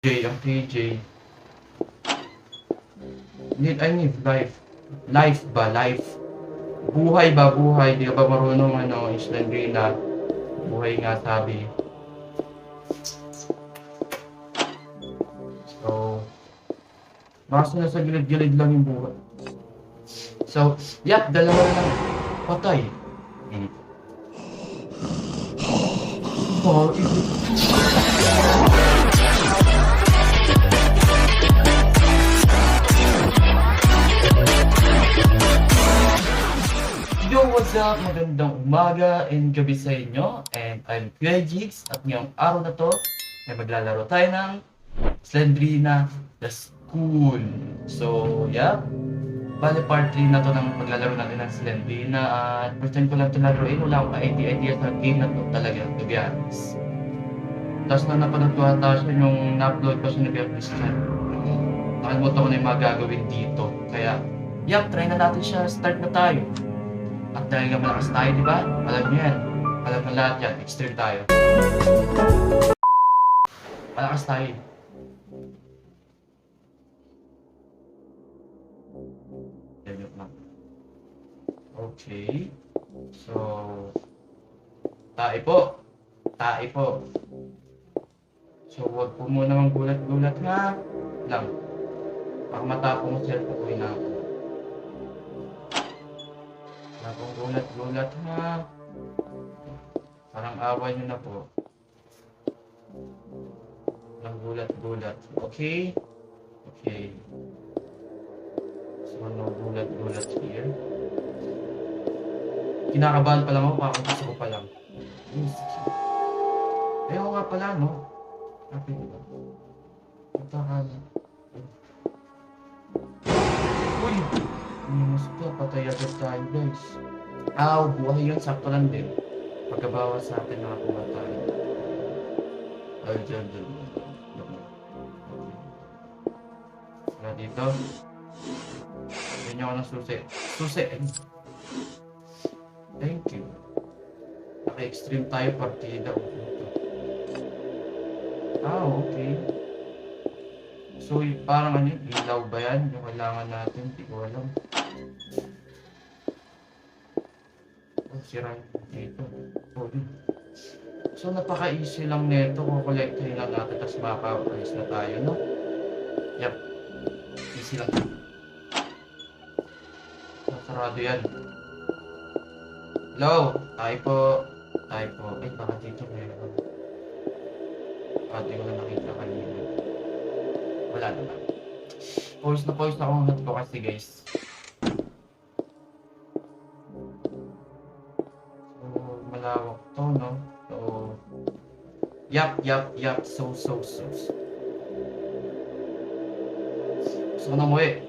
Ang KJ. Need life. Life ba? Life. Buhay ba? Buhay. Di ka ba marunong Islandrina? Buhay nga sabi. So, baka nasa gilid-gilid lang yung buhay. So, dalawa na lang. Patay. Oh, Yo, what's up? Magandang umaga and gabi sa inyo. And I'm Kuya Jigs. At ngayong araw na to, ay maglalaro tayo ng Slendrina The School. So, bali part 3 na to ng paglalaro natin ng Slendrina. At first time ko lang ito laruin. Wala akong idea sa game na to talaga, to be honest. Tapos na napanood ko ata siya yung na-upload ko siya ni Kuya Christian. Nakalimutan ko na yung mga gagawin dito. Kaya, try na natin siya. Start na tayo. At dahil nga malakas tayo, di ba? Alam niyo yan. Alam na lahat yan. Extreme tayo. Malakas tayo. Okay. So, tae po. Tae po. So, huwag po muna mang gulat-gulat nga. Lang. Baka matapong ko siya, tukoy na ako. Akong gulat-gulat ha. Parang away nyo na po. Parang gulat-gulat. Okay? Okay. So, no gulat-gulat here. Kinakabahan pa lang ako, parang gusto ko pa lang. Ayaw nga pala, no? Happy diba? Punta ka na. Uy! Mas pa, patay agad tayo guys. Buhay yun, sakto lang din. Pagkabawas sa atin nakakuha tayo. Ay, dyan. Saka dito. Ganyan ako ng susi. Susi! Thank you. Naka-extreme tayo partida. Okay. So, parang ilaw ba yan? Yung kailangan natin, hindi ko alam. Sira dito. So, napaka-easy lang nito. Kukolektahin lang natin, tapos makaka-price na tayo, no? Yep. Easy lang. Sarado yan. Hello? Tayo po. Ay, baka dito meron. Pati ko na nakita kanina. Wala naman. Pause na akong hat ko kasi guys. So, malawak to, no? So, yap. So. Gusto ko na umuwi.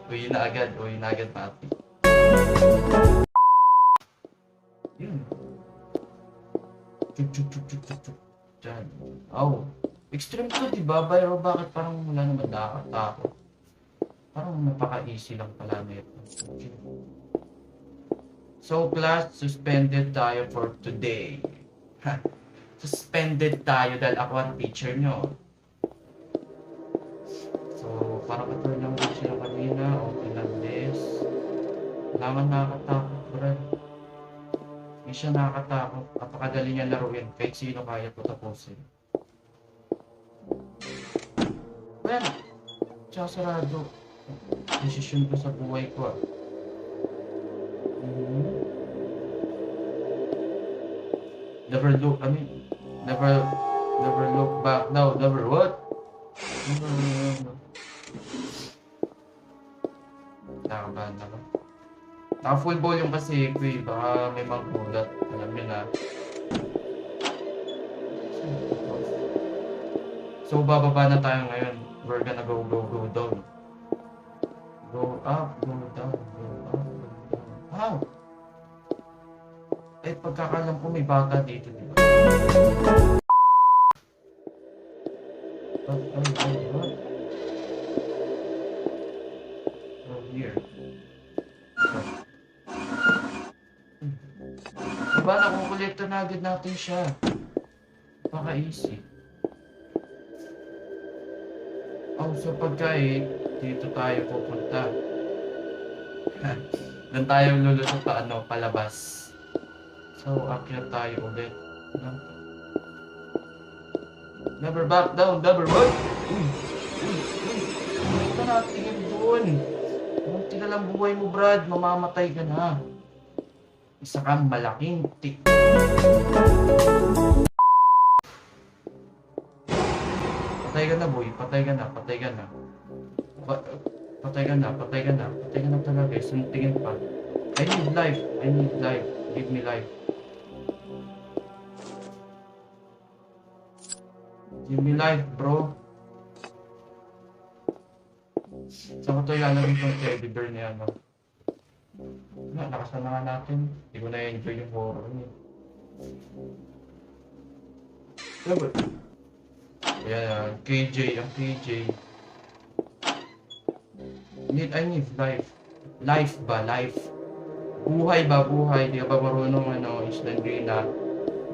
Uwi na agad pati. Yun. Chuk. Diyan. Extreme to, diba? Pero bakit parang wala naman nakakatakot? Parang napaka-easy lang pala nito. So, class, suspended tayo for today. Suspended tayo dahil ako ang teacher nyo. So, parang katulad lang din sila kanina. Okay lang this. Wala man nakakatakot, bro. Hindi siya nakakatakot. Napakadali niya laruin. Kahit sino kaya ito tapusin. Well, tsaka sarado. Desisyon ko sa buhay ko. Never look back now. Never what? No. Nakabahan na ba? Naka full volume kasi ko eh. Baka may magbulat. Alam nyo na. So, bababa na tayo ngayon. We're gonna go down. Go up, go down. How? Pagkakalam ko may baka dito, diba? What? Oh, here. Diba, nakukulekta na agad natin siya. Baka easy. Oh, sa pagkain, dito tayo pupunta. Doon tayo lulusot pa ano, palabas. So, akyat tayo ulit. No? Never back down, never run! Uy! Uy! Uy! Uy ka na, tingin doon! Munti na lang buhay mo, Brad. Mamamatay ka na. Isa kang malaking tik. Patay ka na, boy. Patay ka na, patay ka na. Patay ka na, patay ka na. Patay ka na talaga. Suntingin pa. I need life. I need life. Give me life. Give me life, bro. Saan ko ito ilalagay itong teddy bear niya, no? Nakasama nga natin. Hindi ko na-enjoy yung horror niya. Diba? Ayan, KJ, ang KJ. I need life. Life ba? Life. Buhay ba? Buhay. Di ka ba marunong Islandrina?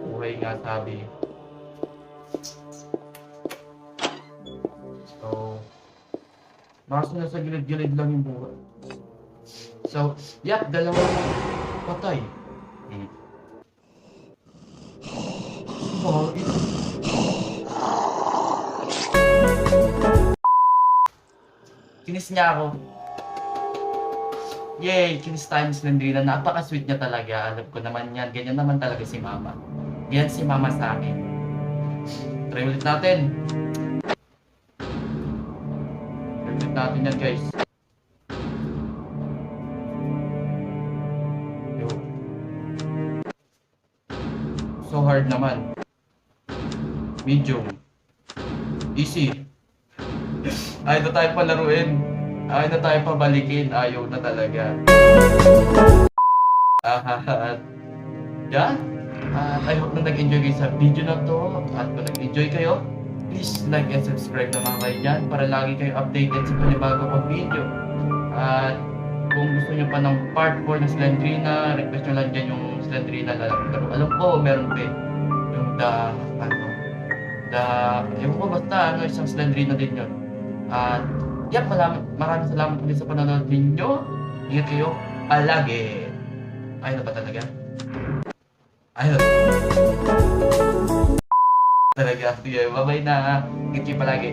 Buhay nga sabi. So, baka nasa gilid-gilid lang yung buhay. So, yak, dalawang patay. Oh, kinis niya ako. Yay! Kinis tayo ni Slendrina. Napaka-sweet niya talaga. Alam ko naman yan. Ganyan naman talaga si Mama. Yan si Mama sa akin. Try ulit natin. Try ulit natin yan, guys. Yo. So hard naman. Medium. Easy. Ayaw na tayo palaruin. Ayaw na tayo pabalikin. Ayaw na talaga. At yan. At I hope na nag-enjoy kayo sa video na to. At kung nag-enjoy kayo, please like and subscribe naman kayo dyan para lagi kayo updated sa panibago kong video. At kung gusto nyo pa ng part 4 ng Slendrina, request nyo lang dyan yung Slendrina na laro. Alam ko, meron pa yung ewan ko basta isang Slendrina din yun. At yan, maraming salamat ulit sa panonood ninyo. Ingat kayo palagi. Ayun na ba talaga? Ayun. Talaga. Sige, bye-bye na. Ingat kayo palagi.